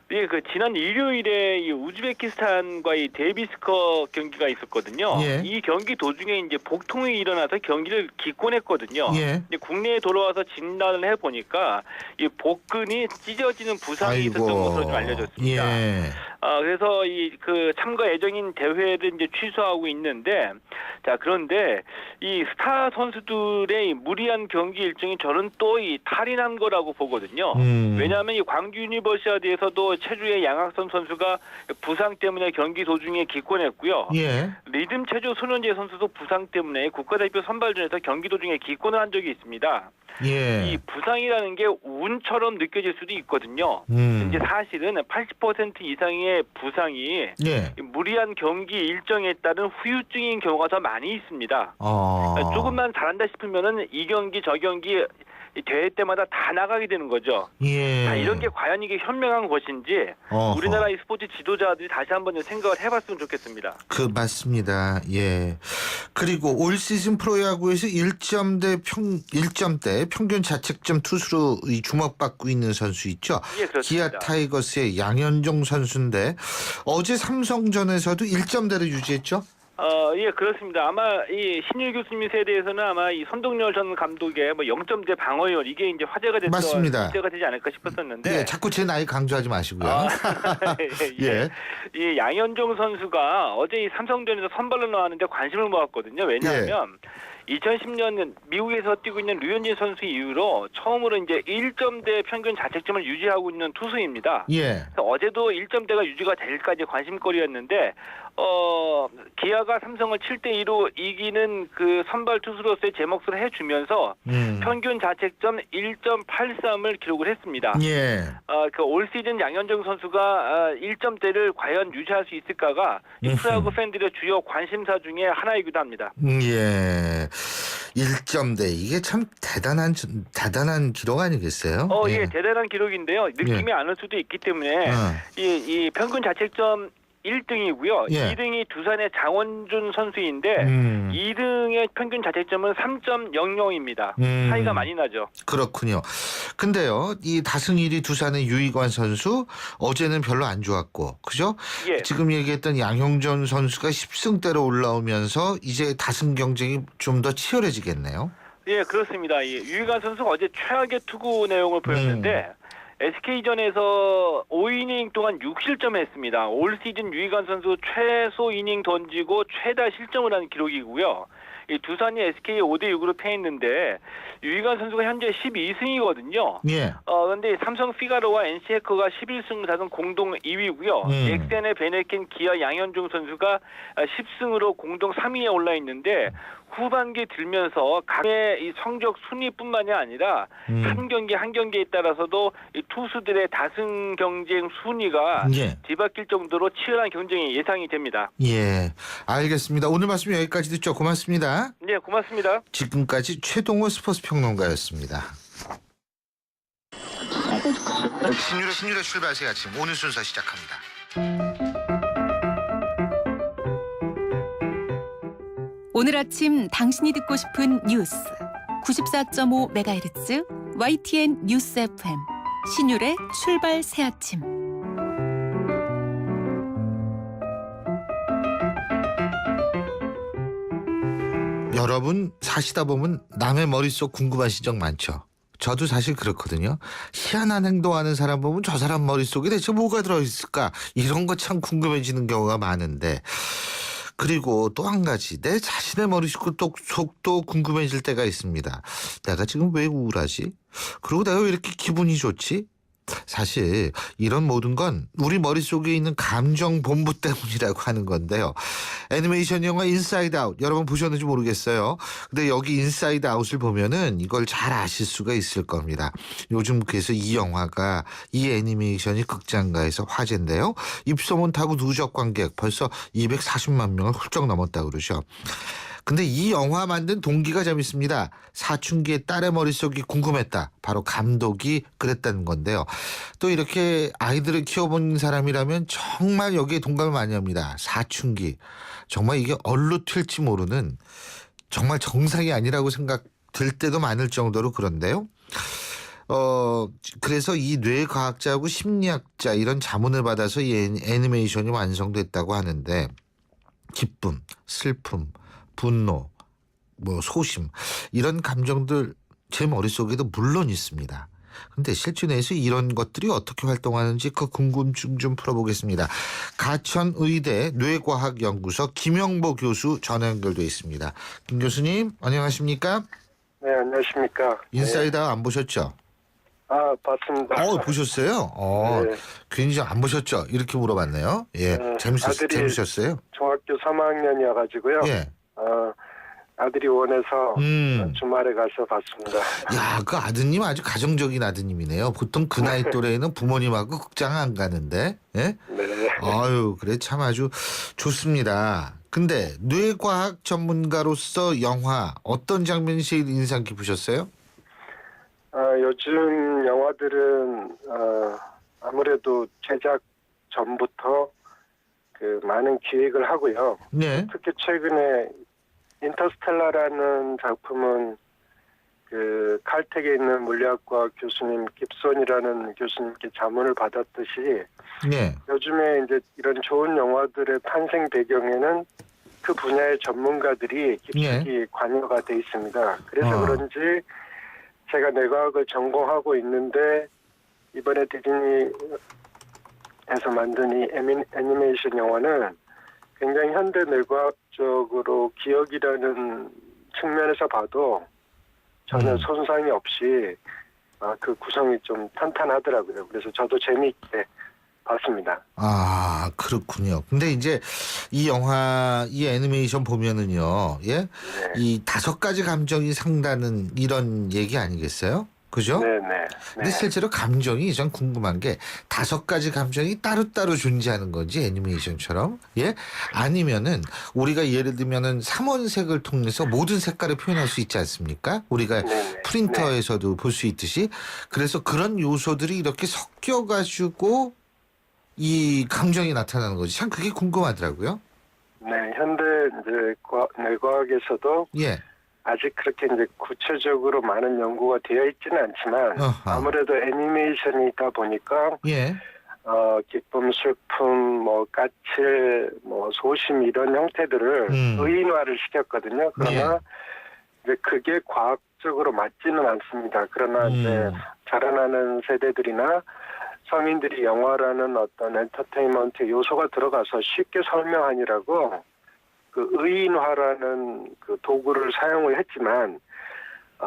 예, 그 지난 일요일에 이 우즈베키스탄과의 데이비스컵 경기가 있었거든요. 예. 이 경기 도중에 이제 복통이 일어나서 경기를 기권했거든요. 예. 근데 국내에 돌아와서 진단을 해 보니까 이 복근이 찢어지는 부상이 있었던 것으로 좀 알려졌습니다. 예. 그래서 이 그 참가 예정인 대회를 이제 취소하고 있는데, 자 그런데 이 스타 선수들의 이 무리한 경기 일정이 저는 또 이 탈이 난 거라고 보거든요. 왜냐하면 이 광주 유니버시아드에서도 체주의 양학선 선수가 부상 때문에 경기 도중에 기권했고요. 예. 리듬 체조 손현재 선수도 부상 때문에 국가대표 선발전에서 경기 도중에 기권을 한 적이 있습니다. 예. 이 부상이라는 게 운처럼 느껴질 수도 있거든요. 이제 사실은 80% 이상의 부상이 예. 무리한 경기 일정에 따른 후유증인 경우가 더 많이 있습니다. 어. 조금만 잘한다 싶으면은 이 경기 저 경기 대회 때마다 다 나가게 되는 거죠. 예. 자, 이런 게 과연 이게 현명한 것인지 어허. 우리나라 이 스포츠 지도자들이 다시 한번 좀 생각을 해봤으면 좋겠습니다. 맞습니다. 예. 그리고 올 시즌 프로야구에서 1점대 평균 자책점 투수로 주목받고 있는 선수 있죠. 예, 그렇습니다. 기아 타이거스의 양현종 선수인데 어제 삼성전에서도 1점대를 유지했죠. 예, 그렇습니다. 아마 이 신일 교수님 세대에서는 아마 이 선동열 전 감독의 뭐 0점대 방어율 이게 이제 화제가 됐던 맞습니다. 문제가 되지 않을까 싶었었는데. 예, 자꾸 제 나이 강조하지 마시고요. 예. 이 양현종 선수가 어제 이 삼성전에서 선발로 나왔는데 관심을 모았거든요. 왜냐하면 2010년 미국에서 뛰고 있는 류현진 선수 이후로 처음으로 이제 1점대 평균 자책점을 유지하고 있는 투수입니다. 예. 그래서 어제도 1점대가 유지가 될까지 관심거리였는데 기아가 삼성을 7대2로 이기는 그 선발 투수로서의 제 몫을 해주면서 평균 자책점 1.83을 기록을 했습니다. 예. 그 올 시즌 양현종 선수가 1점대를 과연 유지할 수 있을까가 이 프로야구 팬들의 주요 관심사 중에 하나이기도 합니다. 예. 1점대 이게 참 대단한 기록 아니겠어요? 예, 대단한 기록인데요. 느낌이 안 올 수도 있기 때문에 이 평균 자책점 1등이고요. 예. 2등이 두산의 장원준 선수인데 2등의 평균 자책점은 3.00입니다. 차이가 많이 나죠. 그렇군요. 근데요, 이 다승 1위 두산의 유이관 선수 어제는 별로 안 좋았고, 그죠? 예. 지금 얘기했던 양형전 선수가 10승대로 올라오면서 이제 다승 경쟁이 좀 더 치열해지겠네요. 예, 그렇습니다. 이 유희관 선수가 어제 최악의 투구 내용을 보였는데 SK전에서 5이닝 동안 6실점을 했습니다. 올 시즌 유희관 선수 최소 이닝 던지고 최다 실점을 한 기록이고요. 이 두산이 SK에 5대6으로 패했는데 유희관 선수가 현재 12승이거든요. 예. 그런데 삼성 피가로와 NC 해커가 11승 4승 공동 2위고요. 엑센의 베네켄, 기아 양현종 선수가 10승으로 공동 3위에 올라 있는데 후반기에 들면서 각의 이 성적 순위뿐만이 아니라 한 경기 한 경기에 따라서도 이 투수들의 다승 경쟁 순위가 예. 뒤바뀔 정도로 치열한 경쟁이 예상이 됩니다. 예, 알겠습니다. 오늘 말씀 여기까지 듣죠. 고맙습니다. 네, 고맙습니다. 지금까지 최동호 스포츠 평론가였습니다. 신율의 출발새 아침 오늘 순서 시작합니다. 오늘 아침 당신이 듣고 싶은 뉴스 94.5MHz YTN 뉴스 FM 신율의 출발 새 아침. 여러분 사시다 보면 남의 머릿속 궁금하신 적 많죠. 저도 사실 그렇거든요. 희한한 행동하는 사람 보면 저 사람 머릿속에 대체 뭐가 들어있을까 이런 거 참 궁금해지는 경우가 많은데, 그리고 또 한 가지 내 자신의 머릿속도 궁금해질 때가 있습니다. 내가 지금 왜 우울하지? 그리고 내가 왜 이렇게 기분이 좋지? 사실 이런 모든 건 우리 머릿속에 있는 감정 본부 때문이라고 하는 건데요. 애니메이션 영화 인사이드 아웃 여러분 보셨는지 모르겠어요. 근데 여기 인사이드 아웃을 보면은 이걸 잘 아실 수가 있을 겁니다. 요즘 그래서 이 영화가 이 애니메이션이 극장가에서 화제인데요. 입소문 타고 누적 관객 벌써 240만 명을 훌쩍 넘었다 그러죠. 근데 이 영화 만든 동기가 재밌습니다. 사춘기의 딸의 머릿속이 궁금했다. 바로 감독이 그랬다는 건데요. 또 이렇게 아이들을 키워본 사람이라면 정말 여기에 동감을 많이 합니다. 사춘기. 정말 이게 얼로 튈지 모르는 정말 정상이 아니라고 생각될 때도 많을 정도로 그런데요. 그래서 이 뇌과학자하고 심리학자 이런 자문을 받아서 이 애니메이션이 완성됐다고 하는데 기쁨, 슬픔, 분노, 소심 이런 감정들 제 머릿속에도 물론 있습니다. 근데 실제 내에서 이런 것들이 어떻게 활동하는지 그 궁금증 좀 풀어보겠습니다. 가천의대 뇌과학연구소 김영보 교수 전화 연결돼 있습니다. 김 교수님 안녕하십니까? 네, 안녕하십니까? 인사이드 안 보셨죠? 아, 봤습니다. 보셨어요? 네. 괜히 안 보셨죠? 이렇게 물어봤네요. 예, 아들이 재밌었어요? 중학교 3학년이어가지고요. 예. 아들이 원해서 주말에 가서 봤습니다. 야, 그 아드님 아주 가정적인 아드님이네요. 보통 그 나이 또래에는 부모님하고 극장 안 가는데, 예? 네. 아유, 그래 참 아주 좋습니다. 근데 뇌과학 전문가로서 영화 어떤 장면이 제일 인상 깊으셨어요? 요즘 영화들은 아무래도 제작 전부터 그 많은 기획을 하고요. 네. 특히 최근에 인터스텔라라는 작품은 그 칼텍에 있는 물리학과 교수님 깁손이라는 교수님께 자문을 받았듯이 네. 요즘에 이제 이런 좋은 영화들의 탄생 배경에는 그 분야의 전문가들이 깊숙이 관여가 돼 있습니다. 그래서 그런지 제가 뇌과학을 전공하고 있는데 이번에 디즈니에서 만든 이 애니메이션 영화는 굉장히 현대 뇌과학적으로 기억이라는 측면에서 봐도 전혀 손상이 없이 그 구성이 좀 탄탄하더라고요. 그래서 저도 재미있게 봤습니다. 아, 그렇군요. 근데 이제 이 영화, 이 애니메이션 보면은요, 예? 네. 이 5가지 감정이 상다는 이런 얘기 아니겠어요? 그죠? 네네. 근데 실제로 감정이 전 궁금한 게 5가지 감정이 따로따로 존재하는 건지 애니메이션처럼, 예? 아니면은 우리가 예를 들면은 삼원색을 통해서 모든 색깔을 표현할 수 있지 않습니까? 우리가 프린터에서도 볼 수 있듯이. 그래서 그런 요소들이 이렇게 섞여가지고 이 감정이 나타나는 거지? 참 그게 궁금하더라고요. 네, 현대 이제 뇌과학에서도 예. 아직 그렇게 이제 구체적으로 많은 연구가 되어 있지는 않지만 어허. 아무래도 애니메이션이다 보니까 예. 기쁨, 슬픔, 뭐 까칠, 뭐 소심 이런 형태들을 의인화를 시켰거든요. 그러나 이제 그게 과학적으로 맞지는 않습니다. 그러나 이제 자라나는 세대들이나 성인들이 영화라는 어떤 엔터테인먼트 요소가 들어가서 쉽게 설명하느라고 그 의인화라는 그 도구를 사용을 했지만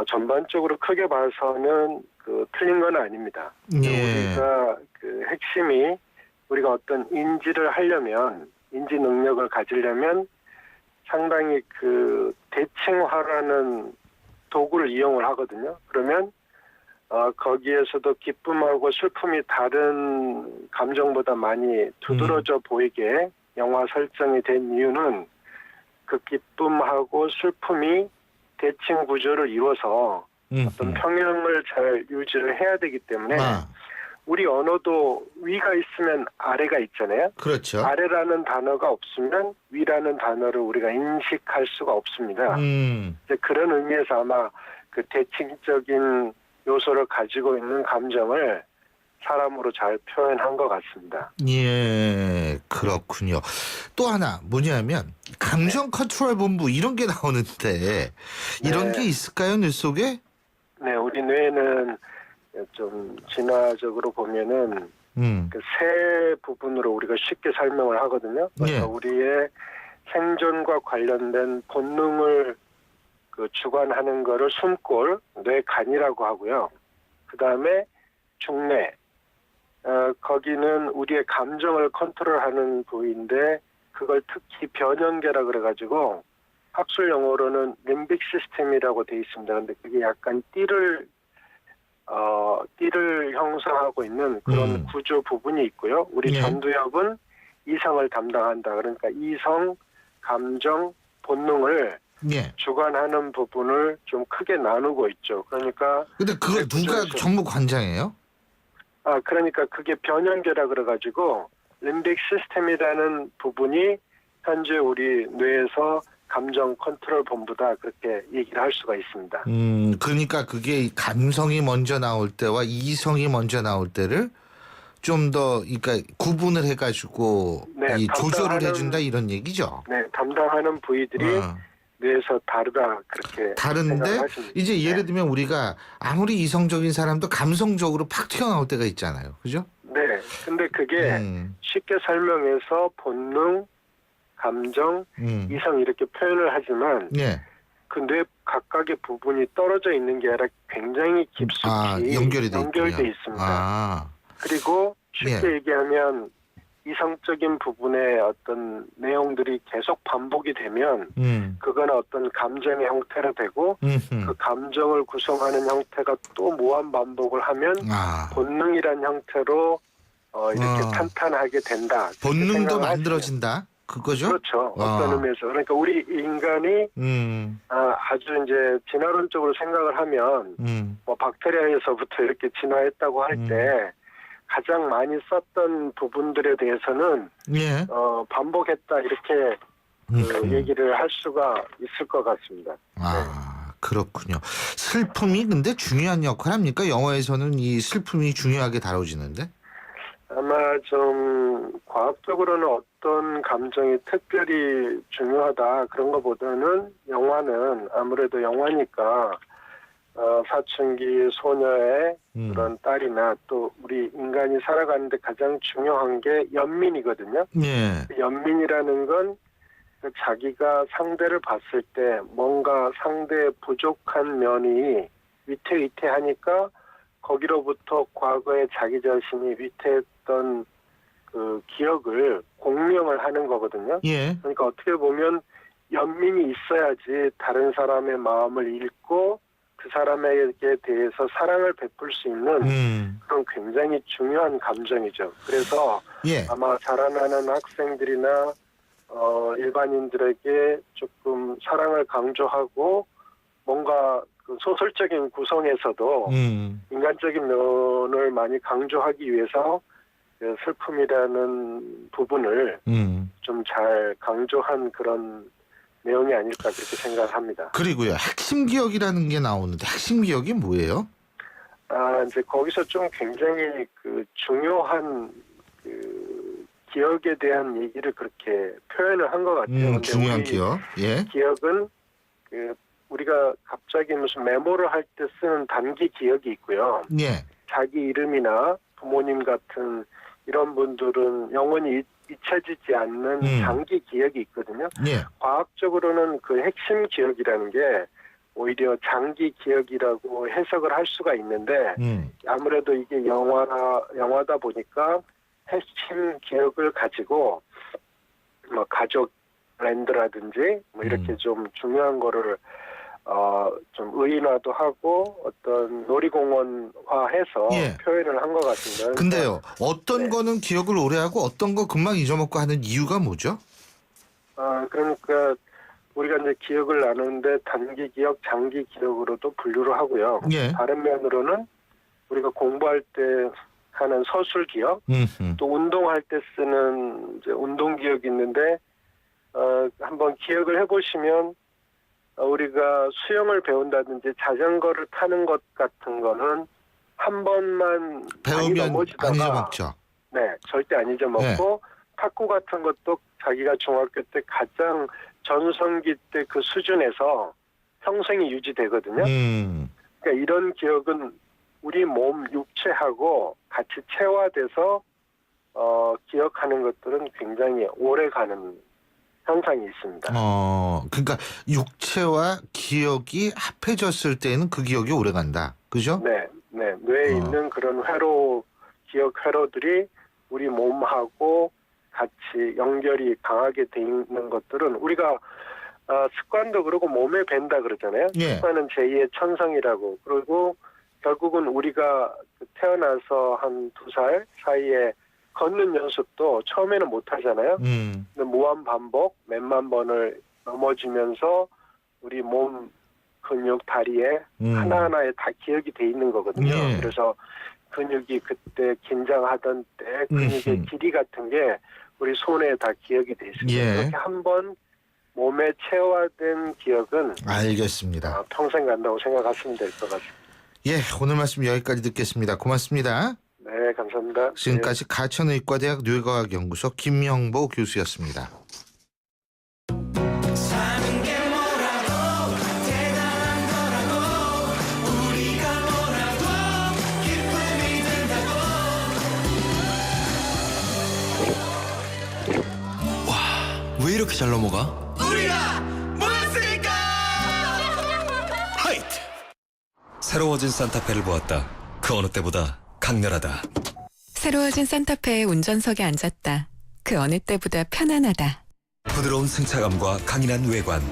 전반적으로 크게 봐서는 그 틀린 건 아닙니다. 예. 우리가 그 핵심이 우리가 어떤 인지를 하려면 인지 능력을 가지려면 상당히 그 대칭화라는 도구를 이용을 하거든요. 그러면 거기에서도 기쁨하고 슬픔이 다른 감정보다 많이 두드러져 보이게 영화 설정이 된 이유는 그 기쁨하고 슬픔이 대칭 구조를 이루어서 어떤 평형을 잘 유지를 해야 되기 때문에 우리 언어도 위가 있으면 아래가 있잖아요. 그렇죠. 아래라는 단어가 없으면 위라는 단어를 우리가 인식할 수가 없습니다. 이제 그런 의미에서 아마 그 대칭적인 요소를 가지고 있는 감정을 사람으로 잘 표현한 것 같습니다. 예, 그렇군요. 또 하나 뭐냐면 감정 컨트롤 본부 이런 게 나오는데 이런 게 있을까요, 뇌 속에? 네, 우리 뇌는 좀 진화적으로 보면은 그 세 부분으로 우리가 쉽게 설명을 하거든요. 그래서 우리의 생존과 관련된 본능을 그 주관하는 거를 숨골, 뇌간이라고 하고요. 그 다음에 중뇌, 거기는 우리의 감정을 컨트롤하는 부위인데 그걸 특히 변형계라 그래가지고 학술 용어로는 림빅 시스템이라고 돼 있습니다. 근데 그게 약간 띠를 형성하고 있는 그런 구조 부분이 있고요. 우리 전두엽은 이성을 담당한다. 그러니까 이성, 감정, 본능을 주관하는 부분을 좀 크게 나누고 있죠. 그러니까 근데 그걸 누가 전부 관장해요? 그러니까 그게 변형계라 그래가지고 림빅 시스템이라는 부분이 현재 우리 뇌에서 감정 컨트롤 본부다 그렇게 얘기를 할 수가 있습니다. 그러니까 그게 감성이 먼저 나올 때와 이성이 먼저 나올 때를 좀 더 그러니까 구분을 해가지고 이 조절을 해준다 이런 얘기죠. 네, 담당하는 부위들이 뇌에서 다르다 그렇게 다른데 이제 예를 들면 우리가 아무리 이성적인 사람도 감성적으로 팍 튀어나올 때가 있잖아요. 그죠? 네. 근데 그게 쉽게 설명해서 본능, 감정, 이성 이렇게 표현을 하지만 그 뇌 각각의 부분이 떨어져 있는 게 아니라 굉장히 깊숙이 연결돼 있습니다. 그리고 쉽게 얘기하면 이성적인 부분의 어떤 내용들이 계속 반복이 되면 그건 어떤 감정의 형태로 되고 그 감정을 구성하는 형태가 또 무한 반복을 하면 본능이란 형태로 이렇게 탄탄하게 된다. 본능도 만들어진다. 그거죠? 그렇죠. 어떤 의미에서. 그러니까 우리 인간이 아주 이제 진화론적으로 생각을 하면 뭐 박테리아에서부터 이렇게 진화했다고 할 때 가장 많이 썼던 부분들에 대해서는 반복했다 이렇게 그 얘기를 할 수가 있을 것 같습니다. 그렇군요. 슬픔이 근데 중요한 역할을 합니까? 영화에서는 이 슬픔이 중요하게 다뤄지는데? 아마 좀 과학적으로는 어떤 감정이 특별히 중요하다 그런 것보다는 영화는 아무래도 영화니까 사춘기 소녀의 그런 딸이나 또 우리 인간이 살아가는데 가장 중요한 게 연민이거든요. 연민이라는 건 자기가 상대를 봤을 때 뭔가 상대의 부족한 면이 위태위태하니까 거기로부터 과거에 자기 자신이 위태했던 그 기억을 공명을 하는 거거든요. 그러니까 어떻게 보면 연민이 있어야지 다른 사람의 마음을 읽고 그 사람에게 대해서 사랑을 베풀 수 있는 그런 굉장히 중요한 감정이죠. 그래서 아마 자라나는 학생들이나 일반인들에게 조금 사랑을 강조하고 뭔가 그 소설적인 구성에서도 인간적인 면을 많이 강조하기 위해서 그 슬픔이라는 부분을 좀 잘 강조한 그런 내용이 아닐까 그렇게 생각합니다. 그리고요, 핵심 기억이라는 게 나오는데 핵심 기억이 뭐예요? 이제 거기서 좀 굉장히 그 중요한 그 기억에 대한 얘기를 그렇게 표현을 한 것 같아요. 근데 중요한 우리 기억. 예. 기억은 그 우리가 갑자기 무슨 메모를 할 때 쓰는 단기 기억이 있고요. 예. 자기 이름이나 부모님 같은 이런 분들은 영원히 잊혀지지 않는 장기 기억이 있거든요. 예. 과학적으로는 그 핵심 기억이라는 게 오히려 장기 기억이라고 해석을 할 수가 있는데 아무래도 이게 영화다 보니까 핵심 기억을 가지고 뭐 가족 랜드라든지 뭐 이렇게 좀 중요한 거를 좀 의인화도 하고 어떤 놀이공원화해서 표현을 한 것 같은데. 근데요, 어떤 거는 기억을 오래 하고 어떤 거 금방 잊어먹고 하는 이유가 뭐죠? 그러니까 우리가 이제 기억을 나누는데 단기 기억, 장기 기억으로도 분류를 하고요. 다른 면으로는 우리가 공부할 때 하는 서술 기억, 또 운동할 때 쓰는 이제 운동 기억이 있는데 한번 기억을 해보시면 우리가 수영을 배운다든지 자전거를 타는 것 같은 거는 한 번만 배우면 안 잊어먹죠. 네, 절대 안 잊어먹고 탁구 같은 것도 자기가 중학교 때 가장 전성기 때 그 수준에서 평생이 유지되거든요. 그러니까 이런 기억은 우리 몸 육체하고 같이 체화돼서 기억하는 것들은 굉장히 오래가는 현상이 있습니다. 그러니까 육체와 기억이 합해졌을 때는 그 기억이 오래 간다. 그죠? 네. 뇌에 있는 그런 기억 회로들이 우리 몸하고 같이 연결이 강하게 돼 있는 것들은 우리가 습관도 그러고 몸에 밴다 그러잖아요. 습관은 제2의 천성이라고. 그리고 결국은 우리가 태어나서 한 2살 사이에 걷는 연습도 처음에는 못 하잖아요. 근데 무한 반복 몇만 번을 넘어지면서 우리 몸 근육 다리에 하나하나에 다 기억이 돼 있는 거거든요. 그래서 근육이 그때 긴장하던 때 근육의 길이 같은 게 우리 손에 다 기억이 돼 있습니다. 이렇게 한번 몸에 체화된 기억은 알겠습니다. 평생 간다고 생각하시면 될 것 같습니다. 예, 오늘 말씀 여기까지 듣겠습니다. 고맙습니다. 네, 감사합니다. 지금까지 가천의과대학 뇌과학연구소 김영보 교수였습니다. 왜 이렇게 잘 넘어가? 우리가 모였으니까! 하이트! 새로워진 산타페를 보았다. 그 어느 때보다 강렬하다. 새로워진 산타페의 운전석에 앉았다. 그 어느 때보다 편안하다. 부드러운 승차감과 강인한 외관.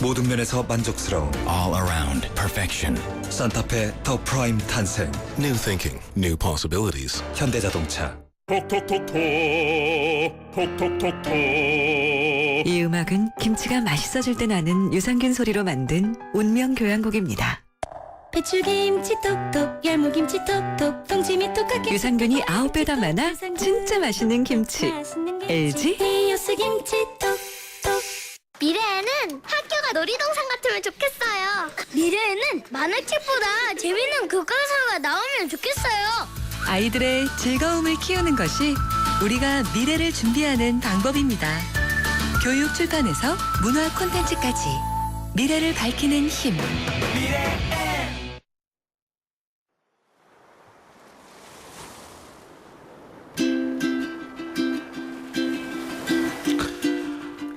모든 면에서 만족스러운 All around perfection. 산타페 더 프라임 탄생. New thinking, new possibilities. 현대자동차. 톡톡톡톡 톡톡톡톡. 이 음악은 김치가 맛있어질 때 나는 유산균 소리로 만든 운명 교향곡입니다. 배추김치 톡톡, 열무김치 톡톡, 동치미 톡하게. 유산균이 9배 더 많아 진짜 맛있는 김치. LG 히어스 김치 톡톡. 미래에는 학교가 놀이동산 같으면 좋겠어요. 미래에는 만화책보다 재밌는 교과서가 나오면 좋겠어요. 아이들의 즐거움을 키우는 것이 우리가 미래를 준비하는 방법입니다. 교육출판에서 문화 콘텐츠까지 미래를 밝히는 힘.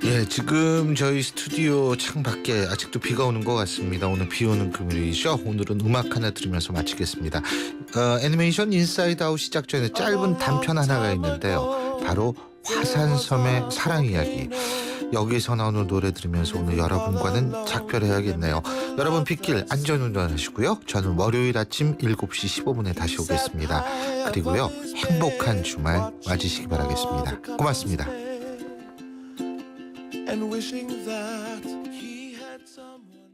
예, 지금 저희 스튜디오 창 밖에 아직도 비가 오는 것 같습니다. 오늘 비 오는 금요일이죠. 오늘은 음악 하나 들으면서 마치겠습니다. 애니메이션 인사이드 아웃 시작 전에 짧은 단편 하나가 있는데요. 바로 화산섬의 사랑 이야기. 여기에서 나오는 노래 들으면서 오늘 여러분과는 작별해야겠네요. 여러분 빗길 안전운전하시고요. 저는 월요일 아침 7시 15분에 다시 오겠습니다. 그리고요, 행복한 주말 맞으시기 바라겠습니다. 고맙습니다. And wishing that he had someone